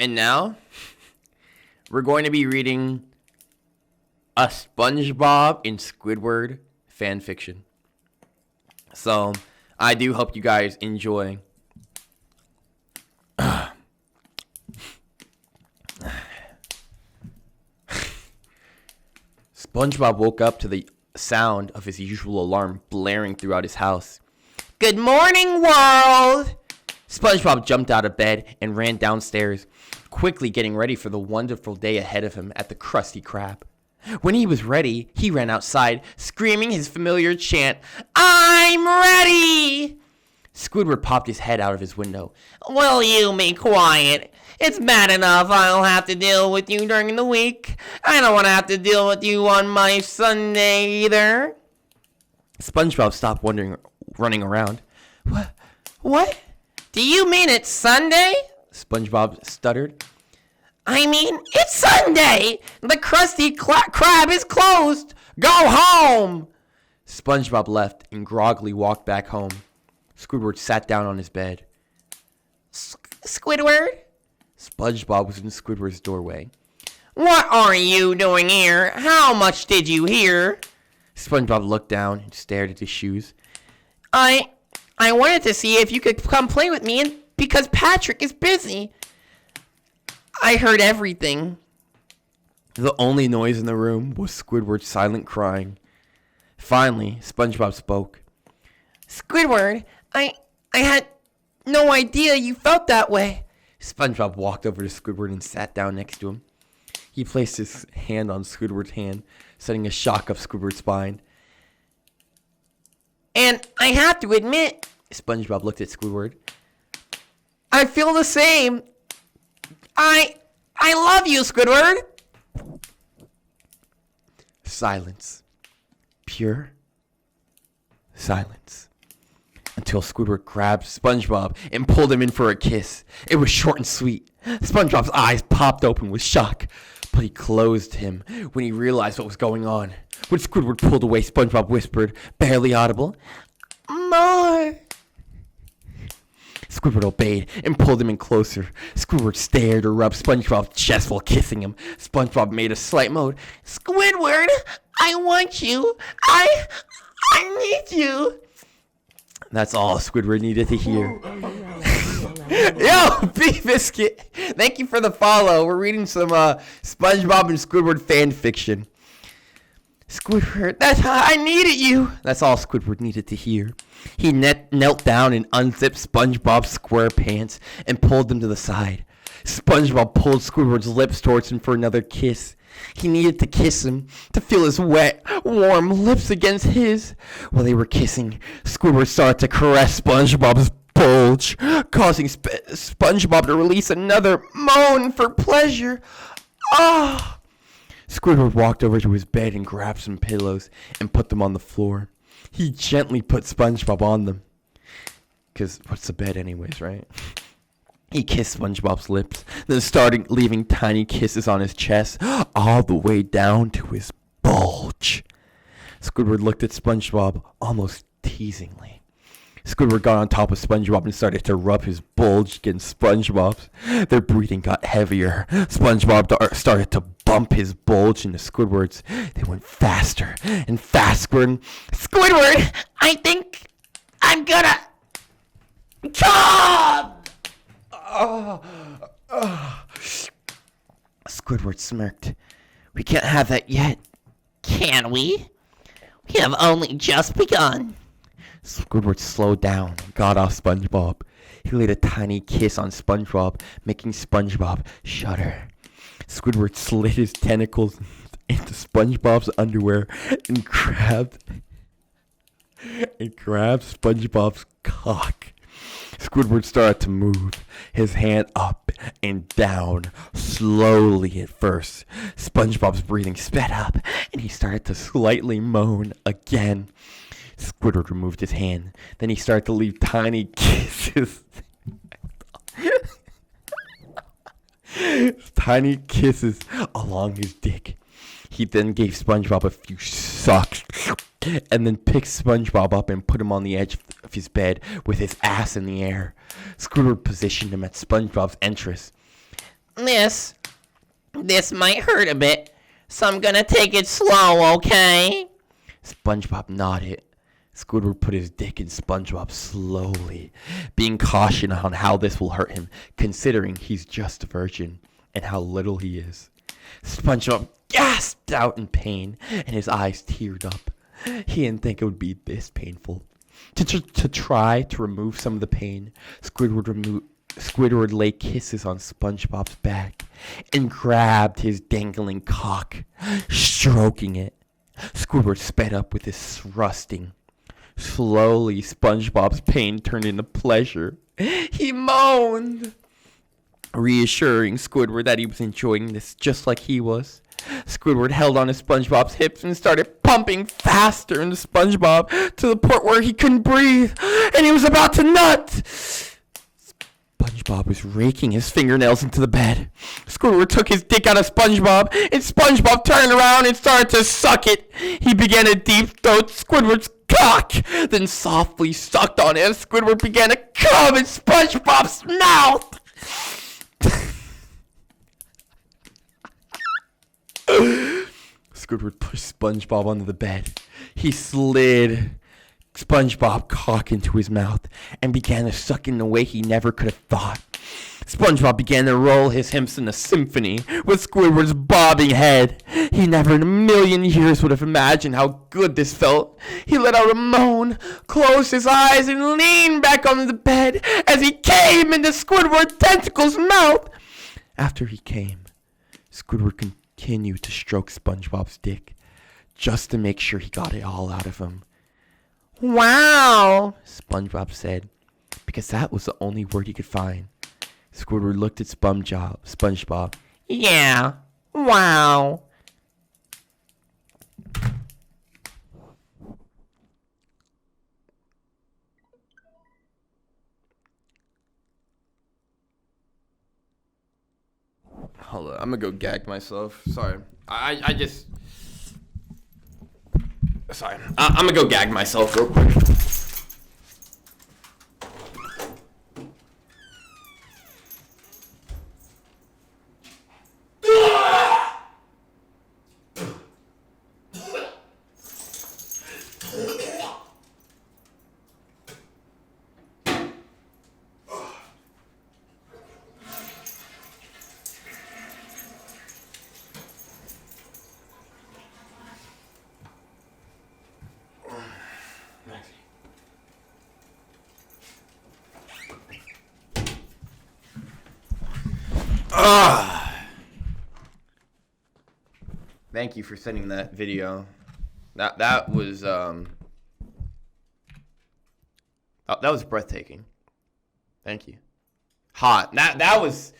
And now, we're going to be reading a SpongeBob and Squidward fan fiction. So, I do hope you guys enjoy. SpongeBob woke up to the sound of his usual alarm blaring throughout his house. Good morning, world! SpongeBob jumped out of bed and ran downstairs, quickly getting ready for the wonderful day ahead of him at the Krusty Krab. When he was ready, he ran outside, screaming his familiar chant, I'm ready! Squidward popped his head out of his window. Will you be quiet? It's bad enough I'll have to deal with you during the week. I don't want to have to deal with you on my Sunday either. SpongeBob stopped running around. What? Do you mean it's Sunday? SpongeBob stuttered. I mean, it's Sunday! The Krusty Krab is closed! Go home! SpongeBob left and groggily walked back home. Squidward sat down on his bed. Squidward? SpongeBob was in Squidward's doorway. What are you doing here? How much did you hear? SpongeBob looked down and stared at his shoes. I wanted to see if you could come play with me because Patrick is busy. I heard everything. The only noise in the room was Squidward's silent crying. Finally, SpongeBob spoke. Squidward, I had no idea you felt that way. SpongeBob walked over to Squidward and sat down next to him. He placed his hand on Squidward's hand, sending a shock up Squidward's spine. And I have to admit, SpongeBob looked at Squidward, I feel the same. I love you, Squidward. Silence. Pure silence. Until Squidward grabbed SpongeBob and pulled him in for a kiss. It was short and sweet. SpongeBob's eyes popped open with shock, but he closed him when he realized what was going on. When Squidward pulled away, SpongeBob whispered, barely audible, more. Squidward obeyed and pulled him in closer. Squidward stared or rubbed SpongeBob's chest while kissing him. SpongeBob made a slight moan. Squidward, I want you. I need you. That's all Squidward needed to hear. Yo, B-Biscuit, thank you for the follow. We're reading some SpongeBob and Squidward fan fiction. Squidward, I needed you. That's all Squidward needed to hear. He knelt down and unzipped SpongeBob's square pants and pulled them to the side. SpongeBob pulled Squidward's lips towards him for another kiss. He needed to kiss him, to feel his wet, warm lips against his. While they were kissing, Squidward started to caress SpongeBob's bulge, causing SpongeBob to release another moan for pleasure. Ah! Squidward walked over to his bed and grabbed some pillows and put them on the floor. He gently put SpongeBob on them. 'Cause what's a bed anyways, right? He kissed SpongeBob's lips, then started leaving tiny kisses on his chest, all the way down to his bulge. Squidward looked at SpongeBob almost teasingly. Squidward got on top of SpongeBob and started to rub his bulge against SpongeBob's. Their breathing got heavier. SpongeBob started to bump his bulge into Squidward's. They went faster and faster. Squidward, I think I'm gonna come! Squidward smirked. We can't have that yet. Can we? We have only just begun. Squidward slowed down and got off SpongeBob. He laid a tiny kiss on SpongeBob, making SpongeBob shudder. Squidward slid his tentacles into SpongeBob's underwear and grabbed SpongeBob's cock. Squidward started to move, his hand up and down, slowly at first. SpongeBob's breathing sped up, and he started to slightly moan again. Squidward removed his hand. Then he started to leave tiny kisses. Tiny kisses along his dick. He then gave SpongeBob a few sucks and then picked SpongeBob up and put him on the edge of his bed with his ass in the air. Squidward positioned him at SpongeBob's entrance. This might hurt a bit, so I'm gonna take it slow, okay? SpongeBob nodded. Squidward put his dick in SpongeBob slowly, being cautious on how this will hurt him, considering he's just a virgin and how little he is. SpongeBob gasped out in pain, and his eyes teared up. He didn't think it would be this painful. To try to remove some of the pain, Squidward lay kisses on SpongeBob's back and grabbed his dangling cock, stroking it. Squidward sped up with his thrusting. Slowly, SpongeBob's pain turned into pleasure. He moaned, reassuring Squidward that he was enjoying this just like he was. Squidward held on to SpongeBob's hips and started pumping faster into SpongeBob to the point where he couldn't breathe, and he was about to nut. SpongeBob was raking his fingernails into the bed. Squidward took his dick out of SpongeBob, and SpongeBob turned around and started to suck it. He began to deep throat Squidward's cock, then softly sucked on it as Squidward began to come in SpongeBob's mouth. Squidward pushed SpongeBob onto the bed. He slid SpongeBob cock into his mouth and began to suck in a way he never could have thought. SpongeBob began to roll his hips in a symphony with Squidward's bobbing head. He never in a million years would have imagined how good this felt. He let out a moan, closed his eyes, and leaned back on the bed as he came into Squidward's tentacle's mouth. After he came, Squidward continued to stroke SpongeBob's dick just to make sure he got it all out of him. "Wow," SpongeBob said, because that was the only word he could find. Squidward looked at SpongeBob. "Yeah, wow." Hold on, I'm gonna go gag myself. Sorry. I just... Sorry. I'm gonna go gag myself real quick. Thank you for sending that video. That was that was breathtaking. Thank you. Hot. That was